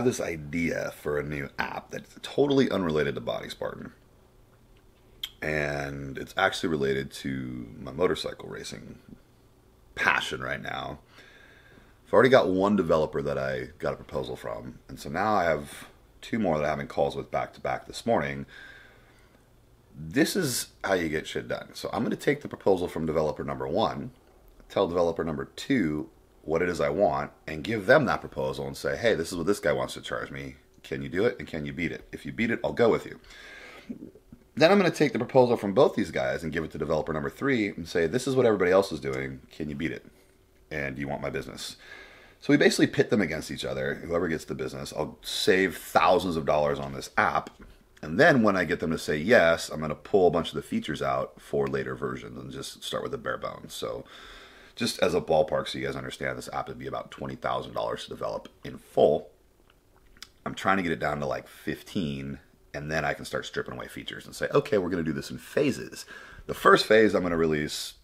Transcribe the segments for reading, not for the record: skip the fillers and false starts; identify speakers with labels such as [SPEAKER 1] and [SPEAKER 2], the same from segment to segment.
[SPEAKER 1] have this idea for a new app that's totally unrelated to Body Spartan. And it's actually related to my motorcycle racing passion right now. I've already got one developer that I got a proposal from. And so now I have two more that I'm having calls with back to back this morning. This is how you get shit done. So I'm going to take the proposal from developer number one, tell developer number two what it is I want, and give them that proposal and say, hey, this is what this guy wants to charge me. Can you do it? And can you beat it? If you beat it, I'll go with you. Then I'm going to take the proposal from both these guys and give it to developer number three and say, this is what everybody else is doing. Can you beat it? And do you want my business? So we basically pit them against each other. Whoever gets the business, I'll save thousands of dollars on this app. And then when I get them to say yes, I'm going to pull a bunch of the features out for later versions and just start with the bare bones. So just as a ballpark, so you guys understand, this app would be about $20,000 to develop in full. I'm trying to get it down to like 15, and then I can start stripping away features and say, okay, we're going to do this in phases. The first phase, I'm going to release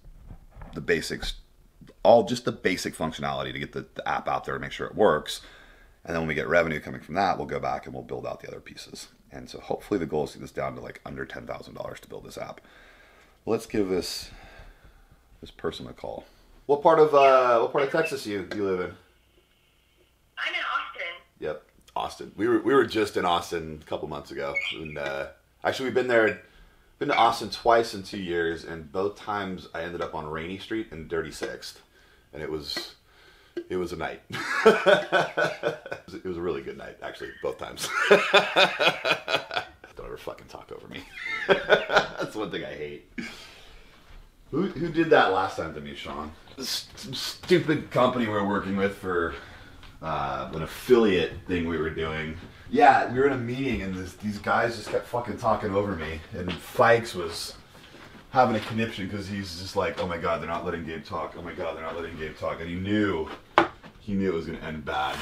[SPEAKER 1] the basics, just the basic functionality to get the app out there and make sure it works. And then when we get revenue coming from that, we'll go back and we'll build out the other pieces. And so hopefully the goal is to get this down to like under $10,000 to build this app. Let's give this person a call. What part of Texas you live in?
[SPEAKER 2] I'm in Austin.
[SPEAKER 1] Yep, Austin. We were just in Austin a couple months ago, and actually we've been to Austin twice in 2 years, and both times I ended up on Rainy Street and Dirty Sixth, and it was a night. It was a really good night, actually, both times. Don't ever fucking talk over me. That's one thing I hate. Who did that last time to me, Sean? Some stupid company we were working with for an affiliate thing we were doing. Yeah, we were in a meeting and these guys just kept fucking talking over me. And Fikes was having a conniption because he's just like, oh my god, they're not letting Gabe talk. Oh my god, they're not letting Gabe talk. And he knew it was going to end bad.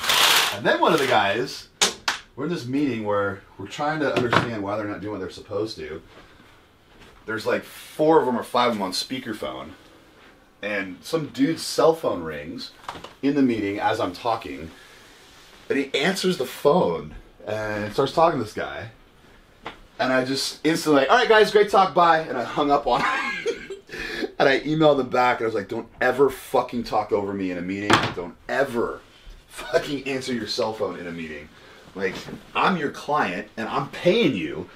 [SPEAKER 1] And then one of the guys, we're in this meeting where we're trying to understand why they're not doing what they're supposed to. There's like 4 of them or 5 of them on speakerphone. And some dude's cell phone rings in the meeting as I'm talking. And he answers the phone and starts talking to this guy. And I just instantly like, all right guys, great talk, bye. And I hung up on him. And I emailed him back and I was like, don't ever fucking talk over me in a meeting. Don't ever fucking answer your cell phone in a meeting. Like, I'm your client and I'm paying you.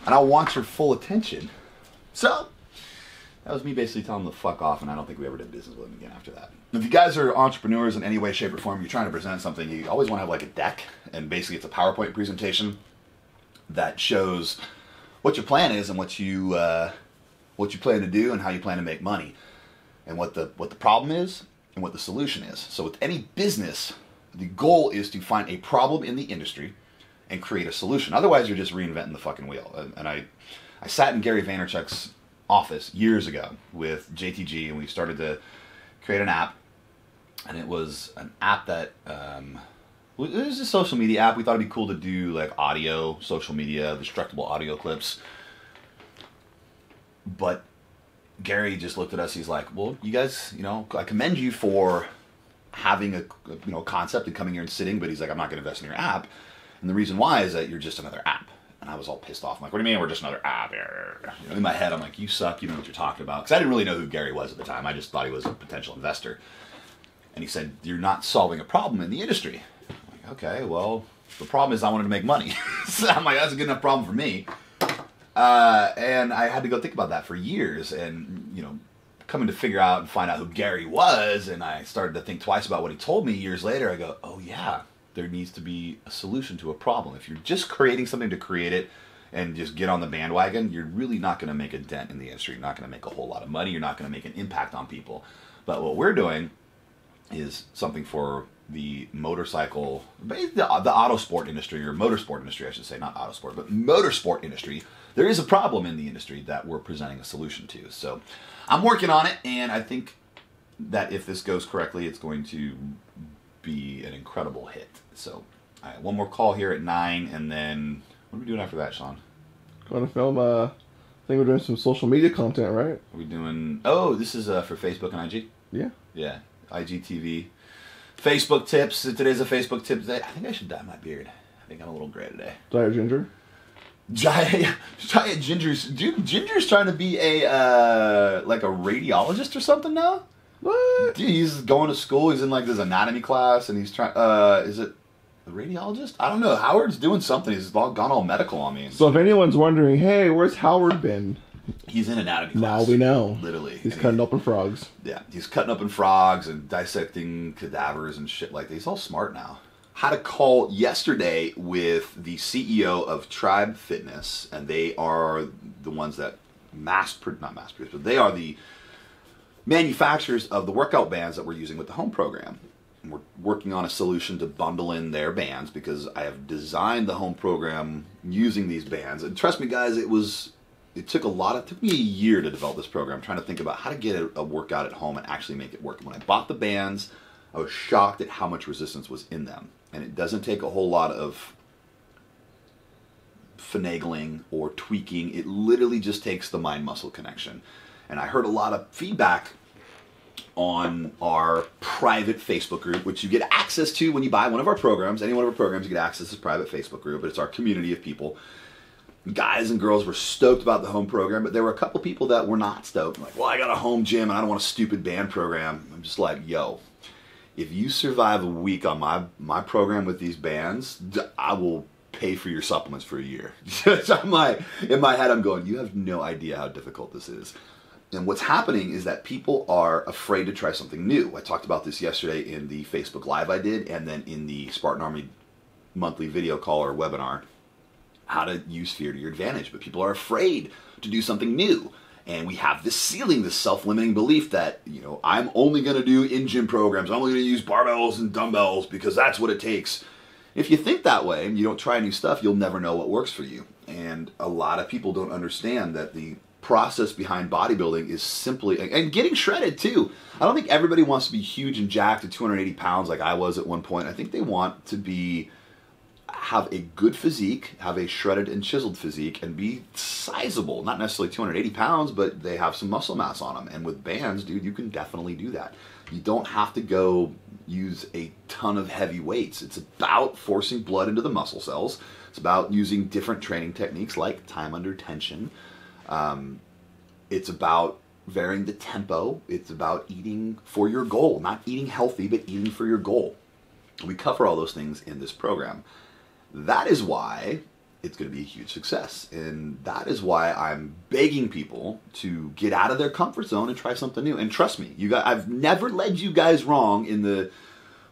[SPEAKER 1] And I want your full attention. So, that was me basically telling him to fuck off, and I don't think we ever did business with him again after that. If you guys are entrepreneurs in any way, shape, or form, you're trying to present something, you always want to have like a deck, and basically it's a PowerPoint presentation that shows what your plan is and what you plan to do and how you plan to make money, and what the problem is and what the solution is. So with any business, the goal is to find a problem in the industry and create a solution. Otherwise, you're just reinventing the fucking wheel. And I sat in Gary Vaynerchuk's office years ago with JTG, and we started to create an app. And it was an app that it was a social media app. We thought it'd be cool to do like audio, social media, destructible audio clips. But Gary just looked at us. He's like, "Well, you guys, I commend you for having a concept and coming here and sitting." But he's like, "I'm not going to invest in your app." And the reason why is that you're just another app. And I was all pissed off. I'm like, what do you mean we're just another app? In my head, I'm like, you suck. You know what you're talking about. Because I didn't really know who Gary was at the time. I just thought he was a potential investor. And he said, you're not solving a problem in the industry. I'm like, okay, well, the problem is I wanted to make money. So I'm like, that's a good enough problem for me. And I had to go think about that for years. And, coming to figure out and find out who Gary was. And I started to think twice about what he told me years later. I go, oh, yeah. There needs to be a solution to a problem. If you're just creating something to create it and just get on the bandwagon, you're really not going to make a dent in the industry. You're not going to make a whole lot of money. You're not going to make an impact on people. But what we're doing is something for the motorcycle, the auto sport industry, or motorsport industry, I should say, not auto sport, but motorsport industry. There is a problem in the industry that we're presenting a solution to. So I'm working on it, and I think that if this goes correctly, it's going to be an incredible hit. So, all right, one more call here at 9, and then what are we doing after that, Sean?
[SPEAKER 3] Going to film, I think we're doing some social media content, right?
[SPEAKER 1] Are we doing, oh, this is for Facebook and IG?
[SPEAKER 3] Yeah.
[SPEAKER 1] Yeah, IGTV. Facebook tips. Today's a Facebook tip day. I think I should dye my beard. I think I'm a little gray today.
[SPEAKER 3] Diet ginger.
[SPEAKER 1] Giant Ginger's. Dude, Ginger's trying to be a like a radiologist or something now.
[SPEAKER 3] What?
[SPEAKER 1] Dude, he's going to school. He's in like this anatomy class, and he's trying. Is it a radiologist? I don't know. Howard's doing something. He's gone all medical on me.
[SPEAKER 3] So if anyone's wondering, hey, where's Howard been?
[SPEAKER 1] He's in anatomy class.
[SPEAKER 3] Now we know.
[SPEAKER 1] Literally.
[SPEAKER 3] He's cutting open frogs.
[SPEAKER 1] Yeah, he's cutting open frogs and dissecting cadavers and shit like that. He's all smart now. Had a call yesterday with the CEO of Tribe Fitness, and they are the ones that not mass produce, but they are the manufacturers of the workout bands that we're using with the home program. And we're working on a solution to bundle in their bands because I have designed the home program using these bands. And trust me, guys, it took me a year to develop this program, trying to think about how to get a workout at home and actually make it work. When I bought the bands, I was shocked at how much resistance was in them. And it doesn't take a whole lot of finagling or tweaking. It literally just takes the mind-muscle connection. And I heard a lot of feedback on our private Facebook group, which you get access to when you buy one of our programs. Any one of our programs, you get access to this private Facebook group, but it's our community of people. Guys and girls were stoked about the home program, but there were a couple people that were not stoked. Like, well, I got a home gym and I don't want a stupid band program. I'm just like, yo, if you survive a week on my program with these bands, I will pay for your supplements for a year. So I'm like, in my head, I'm going, you have no idea how difficult this is. And what's happening is that people are afraid to try something new. I talked about this yesterday in the Facebook Live I did, and then in the Spartan Army monthly video call or webinar, how to use fear to your advantage. But people are afraid to do something new. And we have this ceiling, this self-limiting belief that, I'm only going to do in-gym programs. I'm only going to use barbells and dumbbells because that's what it takes. If you think that way and you don't try new stuff, you'll never know what works for you. And a lot of people don't understand that the process behind bodybuilding is simply, and getting shredded too. I don't think everybody wants to be huge and jacked at 280 pounds like I was at one point. I think they want to have a good physique, have a shredded and chiseled physique, and be sizable. Not necessarily 280 pounds, but they have some muscle mass on them. And with bands, dude, you can definitely do that. You don't have to go use a ton of heavy weights. It's about forcing blood into the muscle cells. It's about using different training techniques like time under tension. It's about varying the tempo. It's about eating for your goal. Not eating healthy, but eating for your goal. We cover all those things in this program. That is why it's going to be a huge success. And that is why I'm begging people to get out of their comfort zone and try something new. And trust me, I've never led you guys wrong in the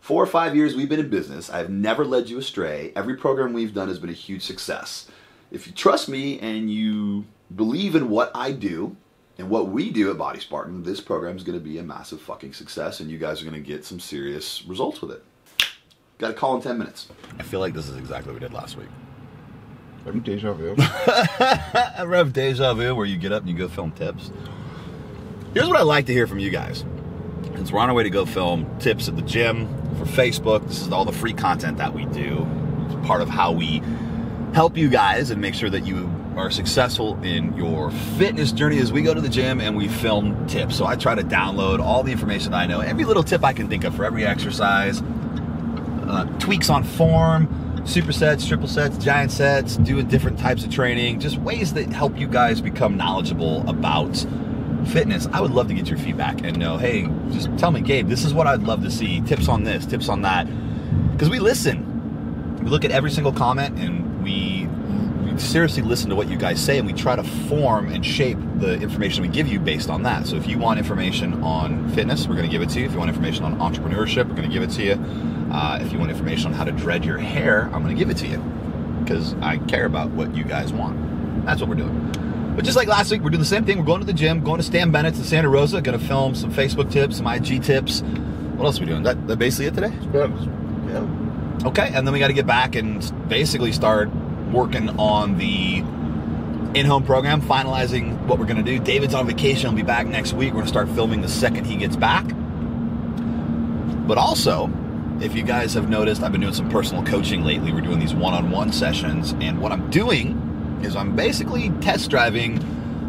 [SPEAKER 1] 4 or 5 years we've been in business. I've never led you astray. Every program we've done has been a huge success. If you trust me and you believe in what I do and what we do at Body Spartan, this program is going to be a massive fucking success, and you guys are going to get some serious results with it. Got a call in 10 minutes. I feel like this is exactly what we did last week.
[SPEAKER 3] Have deja vu.
[SPEAKER 1] I have deja vu where you get up and you go film tips. Here's what I'd like to hear from you guys. Since we're on our way to go film tips at the gym for Facebook, this is all the free content that we do. It's part of how we help you guys and make sure that you are successful in your fitness journey as we go to the gym and we film tips. So I try to download all the information I know, every little tip I can think of for every exercise, tweaks on form, supersets, triple sets, giant sets, doing different types of training, just ways that help you guys become knowledgeable about fitness. I would love to get your feedback and know, hey, just tell me, Gabe, this is what I'd love to see, tips on this, tips on that, because we listen. We look at every single comment and we seriously listen to what you guys say, and we try to form and shape the information we give you based on that. So if you want information on fitness, we're going to give it to you. If you want information on entrepreneurship, we're going to give it to you. If you want information on how to dread your hair, I'm going to give it to you because I care about what you guys want. That's what we're doing. But just like last week, we're doing the same thing. We're going to the gym, going to Stan Bennett's in Santa Rosa, going to film some Facebook tips, some IG tips. What else are we doing? That basically it today?
[SPEAKER 3] Yeah.
[SPEAKER 1] Okay, and then we got to get back and basically start working on the in-home program, finalizing what we're going to do. David's on vacation. He'll be back next week. We're going to start filming the second he gets back. But also, if you guys have noticed, I've been doing some personal coaching lately. We're doing these one-on-one sessions, and what I'm doing is I'm basically test driving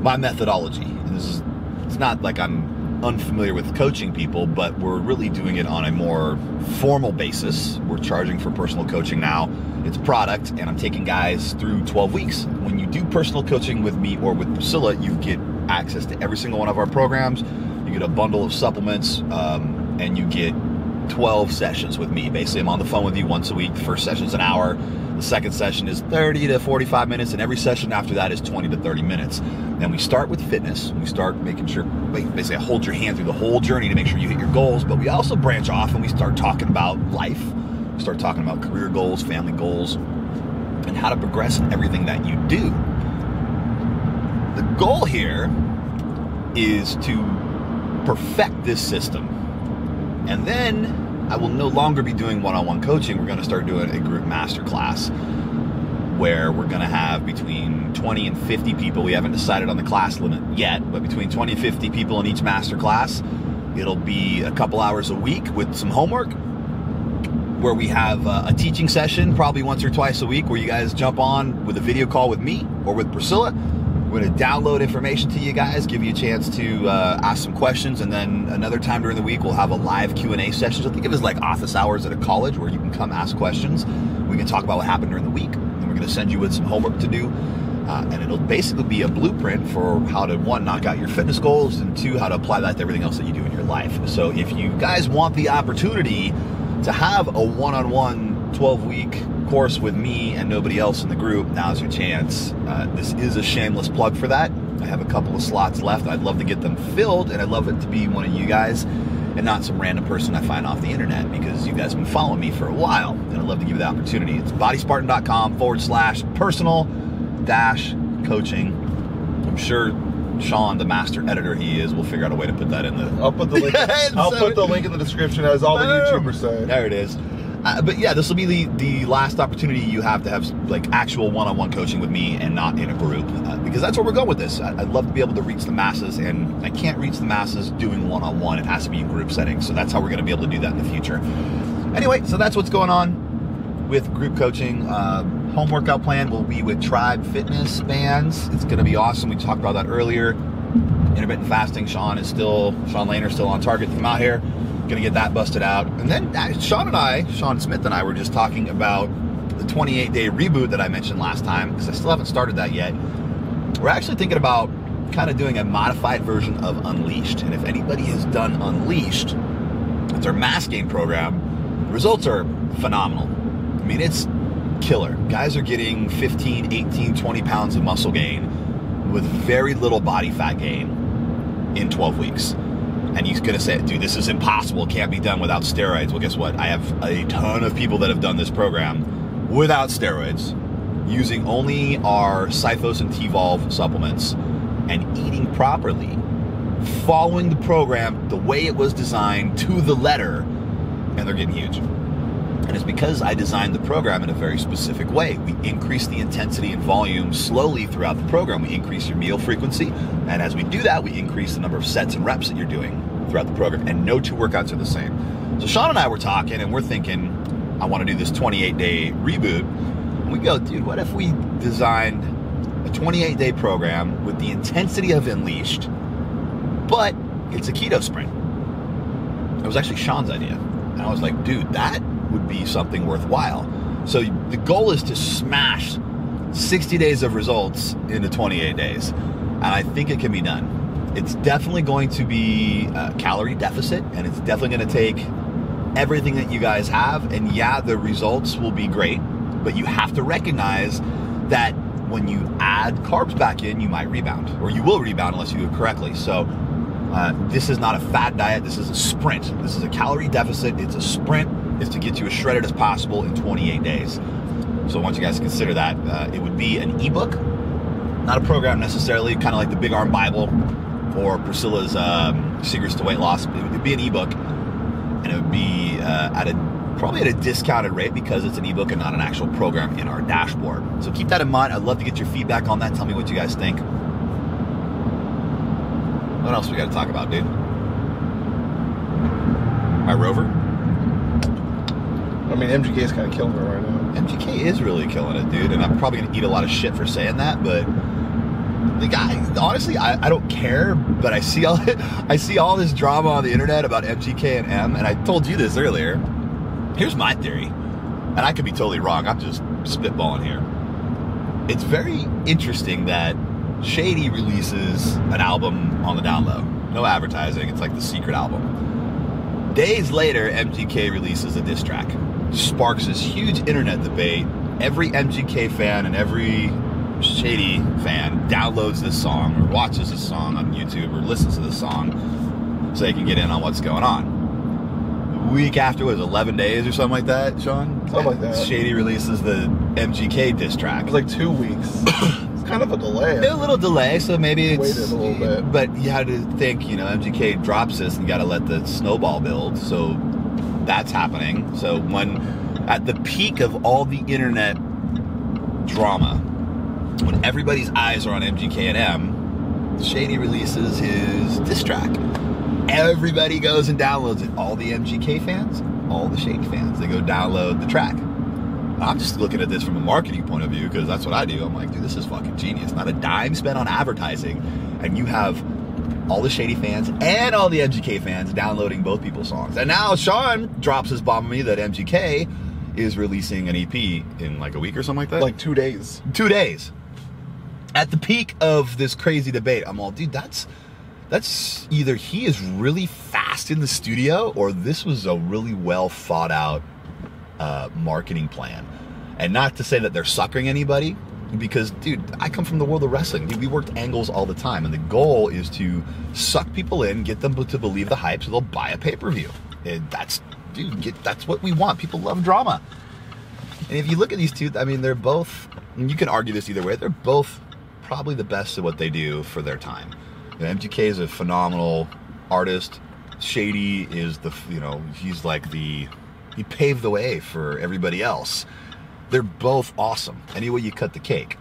[SPEAKER 1] my methodology. And it's not like I'm unfamiliar with coaching people, but we're really doing it on a more formal basis. We're charging for personal coaching now. It's a product, and I'm taking guys through 12 weeks. When you do personal coaching with me or with Priscilla, you get access to every single one of our programs. You get a bundle of supplements, and you get 12 sessions with me. Basically, I'm on the phone with you once a week. The first session's an hour. The second session is 30 to 45 minutes, and every session after that is 20 to 30 minutes. And we start with fitness. We start making sure, basically, I hold your hand through the whole journey to make sure you hit your goals, but we also branch off and we start talking about life. We start talking about career goals, family goals, and how to progress in everything that you do. The goal here is to perfect this system. And then I will no longer be doing one-on-one coaching. We're going to start doing a group masterclass where we're going to have between 20 and 50 people. We haven't decided on the class limit yet, but between 20 and 50 people in each masterclass. It'll be a couple hours a week with some homework, where we have a teaching session probably once or twice a week where you guys jump on with a video call with me or with Priscilla. We're going to download information to you guys, give you a chance to ask some questions, and then another time during the week we'll have a live Q&A session. So think of it as like office hours at a college where you can come ask questions. We can talk about what happened during the week, and we're going to send you with some homework to do. And it'll basically be a blueprint for how to, one, knock out your fitness goals, and two, how to apply that to everything else that you do in your life. So if you guys want the opportunity to have a one-on-one 12-week course with me and nobody else in the group, now's your chance. This is a shameless plug for that. I have a couple of slots left. I'd love to get them filled, and I'd love it to be one of you guys and not some random person I find off the internet, because you guys have been following me for a while, and I'd love to give you the opportunity. It's bodyspartan.com/personal-coaching. I'm sure Sean, the master editor he is, will figure out a way to put that in the...
[SPEAKER 4] I'll put the link. I'll put the link in the description, as all the YouTubers say.
[SPEAKER 1] There it is. But yeah, this will be the last opportunity you have to have like actual one-on-one coaching with me and not in a group, because that's where we're going with this. I'd love to be able to reach the masses, and I can't reach the masses doing one-on-one. It has to be in group settings. So that's how we're going to be able to do that in the future. Anyway, so that's what's going on with group coaching. Home workout plan will be with Tribe Fitness bands. It's going to be awesome. We talked about that earlier. Intermittent fasting. Sean Lehner still on target to come out here. Gonna get that busted out. And then Sean Smith and I were just talking about the 28-day reboot that I mentioned last time, because I still haven't started that yet. We're actually thinking about kind of doing a modified version of Unleashed. And if anybody has done Unleashed, it's our mass gain program. The results are phenomenal. I mean, it's killer. Guys are getting 15, 18, 20 pounds of muscle gain with very little body fat gain in 12 weeks. And he's going to say, dude, this is impossible. It can't be done without steroids. Well, guess what? I have a ton of people that have done this program without steroids, using only our Cyphos and T-Volve supplements, and eating properly, following the program the way it was designed to the letter, and they're getting huge. And it's because I designed the program in a very specific way. We increase the intensity and volume slowly throughout the program. We increase your meal frequency, and as we do that, we increase the number of sets and reps that you're doing throughout the program, and no two workouts are the same. So Sean and I were talking, and we're thinking, I want to do this 28-day reboot. And we go, dude, what if we designed a 28-day program with the intensity of Unleashed, but it's a keto sprint? It was actually Sean's idea. And I was like, dude, that would be something worthwhile. So the goal is to smash 60 days of results into 28 days. And I think it can be done. It's definitely going to be a calorie deficit, and it's definitely going to take everything that you guys have. And yeah, the results will be great, but you have to recognize that when you add carbs back in, you might rebound, or you will rebound unless you do it correctly. So this is not a fad diet. This is a sprint. This is a calorie deficit. It's a sprint. It's to get you as shredded as possible in 28 days. So I want you guys to consider that. It would be an ebook, not a program necessarily, kind of like the Big Arm Bible or Priscilla's Secrets to Weight Loss. It would be an ebook, and it would be probably at a discounted rate, because it's an ebook and not an actual program in our dashboard. So keep that in mind. I'd love to get your feedback on that. Tell me what you guys think. What else we got to talk about, dude? My Rover?
[SPEAKER 4] I mean, MGK is kind of killing it right now.
[SPEAKER 1] MGK is really killing it, dude. And I'm probably going to eat a lot of shit for saying that, but the guy, honestly, I don't care, but I see all this drama on the internet about MGK and M, and I told you this earlier. Here's my theory, and I could be totally wrong. I'm just spitballing here. It's very interesting that Shady releases an album on the down low. No advertising. It's like the secret album. Days later, MGK releases a diss track. Sparks this huge internet debate. Every MGK fan and every Shady fan downloads this song or watches this song on YouTube or listens to this song so they can get in on what's going on. A week after, was 11 days or something like that, Sean?
[SPEAKER 3] Something like that.
[SPEAKER 1] Shady releases the MGK diss track.
[SPEAKER 3] It was like 2 weeks. It's kind of a delay.
[SPEAKER 1] A little delay, so maybe it's...
[SPEAKER 3] Waited a little bit.
[SPEAKER 1] But you had to think, MGK drops this and you got to let the snowball build, so that's happening. So when, at the peak of all the internet drama, when everybody's eyes are on MGK and M, Shady releases his diss track. Everybody goes and downloads it. All the MGK fans, all the Shady fans, they go download the track. I'm just looking at this from a marketing point of view because that's what I do. I'm like, dude, this is fucking genius. Not a dime spent on advertising, and you have all the Shady fans and all the MGK fans downloading both people's songs. And now Sean drops his bomb on me that MGK is releasing an EP in like a week or something like that.
[SPEAKER 3] Like 2 days.
[SPEAKER 1] 2 days. At the peak of this crazy debate, I'm all, dude, that's either he is really fast in the studio or this was a really well thought out marketing plan. And not to say that they're suckering anybody, because, dude, I come from the world of wrestling. Dude, we worked angles all the time, and the goal is to suck people in, get them to believe the hype so they'll buy a pay-per-view. And that's what we want. People love drama. And if you look at these two, I mean, they're both, and you can argue this either way, they're both probably the best at what they do for their time. MGK is a phenomenal artist. Shady is he's like he paved the way for everybody else. They're both awesome. Any way you cut the cake.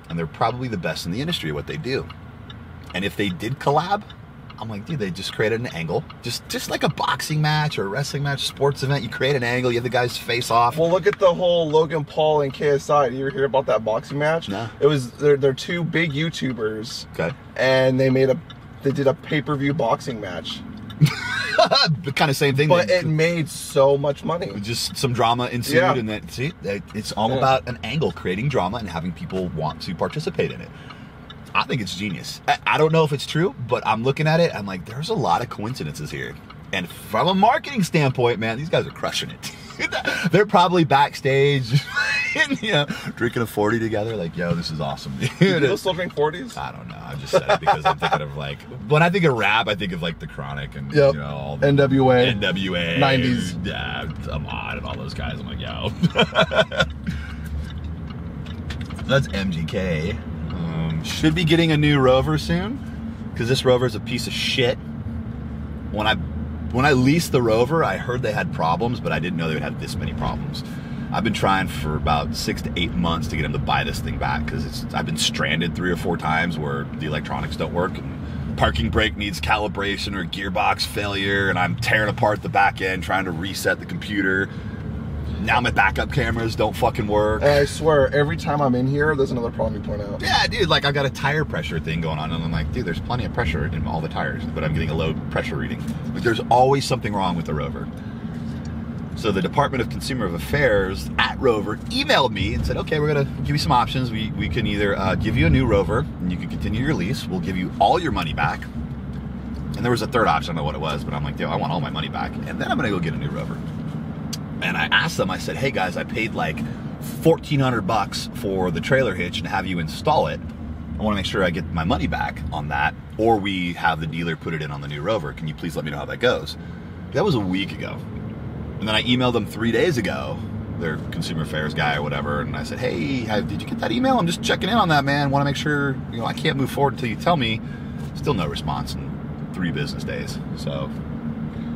[SPEAKER 1] And they're probably the best in the industry at what they do. And if they did collab, I'm like, dude, they just created an angle. Just like a boxing match or a wrestling match, sports event, you create an angle, you have the guys face off.
[SPEAKER 3] Well, look at the whole Logan Paul and KSI. Did you ever hear about that boxing match?
[SPEAKER 1] No.
[SPEAKER 3] It was, they're two big YouTubers.
[SPEAKER 1] Okay.
[SPEAKER 3] And they did a pay-per-view boxing match.
[SPEAKER 1] Kind of same thing.
[SPEAKER 3] But it made so much money.
[SPEAKER 1] Just some drama ensued,
[SPEAKER 3] Yeah.
[SPEAKER 1] and it's all about an angle, creating drama and having people want to participate in it. I think it's genius. I don't know if it's true, but I'm looking at it, I'm like, there's a lot of coincidences here. And from a marketing standpoint, man, these guys are crushing it. They're probably backstage, drinking a 40 together, like, yo, this is awesome.
[SPEAKER 3] Do you still drink 40s?
[SPEAKER 1] I don't know. I just said it because I'm thinking of when I think of rap, I think of the Chronic and all the
[SPEAKER 3] NWA,
[SPEAKER 1] 90s, yeah, Ahmad and all those guys. I'm like, yo, that's MGK. Should be getting a new Rover soon because this Rover is a piece of shit. When I leased the Rover, I heard they had problems, but I didn't know they would have this many problems. I've been trying for about 6 to 8 months to get him to buy this thing back because I've been stranded 3 or 4 times where the electronics don't work and parking brake needs calibration or gearbox failure, and I'm tearing apart the back end trying to reset the computer. Now my backup cameras don't fucking work.
[SPEAKER 3] And I swear, every time I'm in here, there's another problem you point out.
[SPEAKER 1] Yeah, dude, I got a tire pressure thing going on, and I'm like, dude, there's plenty of pressure in all the tires, but I'm getting a low pressure reading. There's always something wrong with the Rover. So the Department of Consumer Affairs at Rover emailed me and said, okay, we're going to give you some options. We can either give you a new Rover, and you can continue your lease. We'll give you all your money back. And there was a third option, I don't know what it was, but I'm like, yo, I want all my money back. And then I'm going to go get a new Rover. And I asked them, I said, hey guys, I paid like $1,400 for the trailer hitch and have you install it. I want to make sure I get my money back on that, or we have the dealer put it in on the new Rover. Can you please let me know how that goes? That was a week ago. And then I emailed them 3 days ago, their consumer affairs guy or whatever, and I said, hey, did you get that email? I'm just checking in on that, man. Want to make sure, I can't move forward until you tell me. Still no response in 3 business days.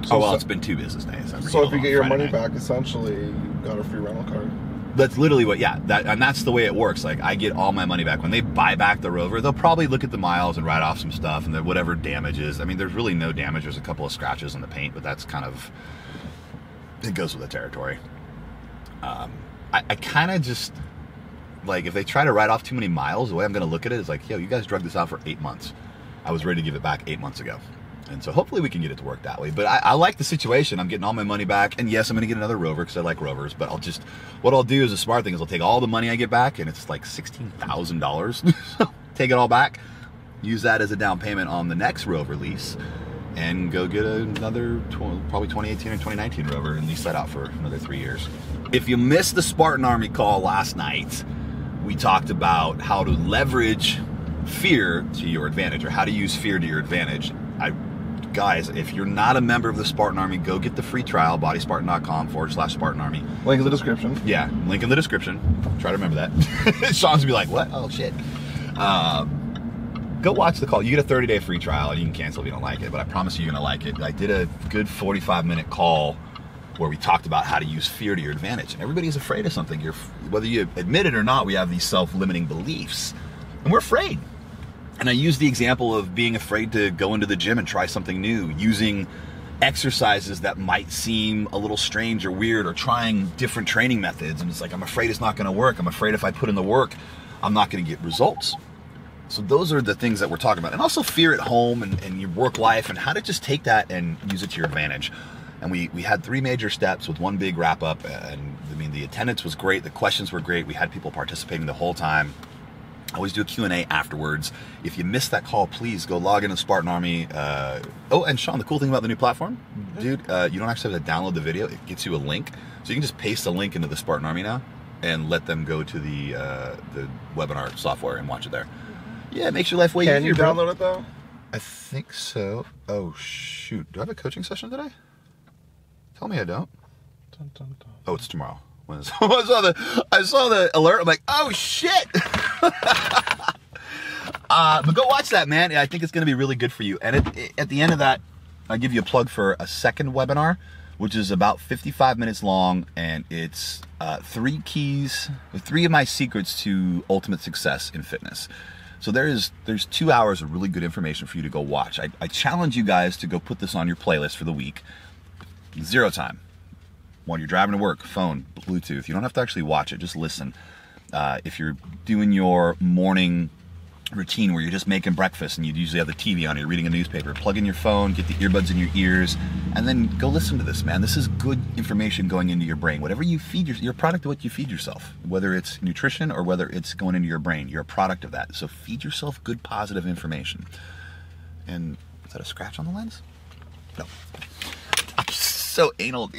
[SPEAKER 1] It's been 2 business days.
[SPEAKER 3] So if you get your money back, essentially, you got a free rental car.
[SPEAKER 1] That's literally and that's the way it works. Like, I get all my money back. When they buy back the Rover, they'll probably look at the miles and write off some stuff and then whatever damages. I mean, there's really no damage. There's a couple of scratches on the paint, but that's kind of, it goes with the territory. I kind of just, like, if they try to write off too many miles, the way I'm going to look at it is like, yo, you guys drug this out for 8 months. I was ready to give it back 8 months ago. And so hopefully we can get it to work that way. But I like the situation. I'm getting all my money back. And yes, I'm going to get another Rover because I like Rovers. But what I'll do is a smart thing is I'll take all the money I get back, and it's like $16,000. Take it all back, use that as a down payment on the next Rover lease, and go get another probably 2018 or 2019 Rover and lease that out for another 3 years. If you missed the Spartan Army call last night, we talked about how to leverage fear to your advantage, or how to use fear to your advantage. Guys, if you're not a member of the Spartan Army, go get the free trial, bodyspartan.com/Spartan Army.
[SPEAKER 4] Link in the description.
[SPEAKER 1] Yeah, link in the description. Try to remember that. Sean's gonna be like, what? Oh, shit. Go watch the call. You get a 30-day free trial, and you can cancel if you don't like it, but I promise you're gonna like it. I did a good 45-minute call where we talked about how to use fear to your advantage. And everybody's afraid of something. Whether you admit it or not, we have these self-limiting beliefs, and we're afraid. And I used the example of being afraid to go into the gym and try something new, using exercises that might seem a little strange or weird, or trying different training methods. And it's like, I'm afraid it's not going to work. I'm afraid if I put in the work, I'm not going to get results. So those are the things that we're talking about. And also fear at home and your work life, and how to just take that and use it to your advantage. And we had 3 major steps with 1 big wrap up. And I mean, the attendance was great. The questions were great. We had people participating the whole time. I always do a Q&A afterwards. If you missed that call, please go log into Spartan Army. Oh, and Sean, the cool thing about the new platform, dude, you don't actually have to download the video. It gets you a link. So you can just paste a link into the Spartan Army now and let them go to the webinar software and watch it there. Yeah, it makes your life way easier.
[SPEAKER 4] Can you download it, though?
[SPEAKER 1] I think so. Oh, shoot. Do I have a coaching session today? Tell me I don't.
[SPEAKER 4] Dun, dun, dun.
[SPEAKER 1] Oh, it's tomorrow. I saw the alert. I'm like, oh shit! But go watch that, man. I think it's going to be really good for you. And at the end of that, I give you a plug for a second webinar, which is about 55 minutes long, and it's 3 of my secrets to ultimate success in fitness. So there's 2 hours of really good information for you to go watch. I challenge you guys to go put this on your playlist for the week. 0 time. While you're driving to work, phone, Bluetooth. You don't have to actually watch it, just listen. If you're doing your morning routine where you're just making breakfast and you usually have the TV on, you're reading a newspaper, plug in your phone, get the earbuds in your ears, and then go listen to this, man. This is good information going into your brain. Whatever you feed you're a product of what you feed yourself, whether it's nutrition or whether it's going into your brain. You're a product of that. So feed yourself good, positive information. And is that a scratch on the lens? No. I'm so anal.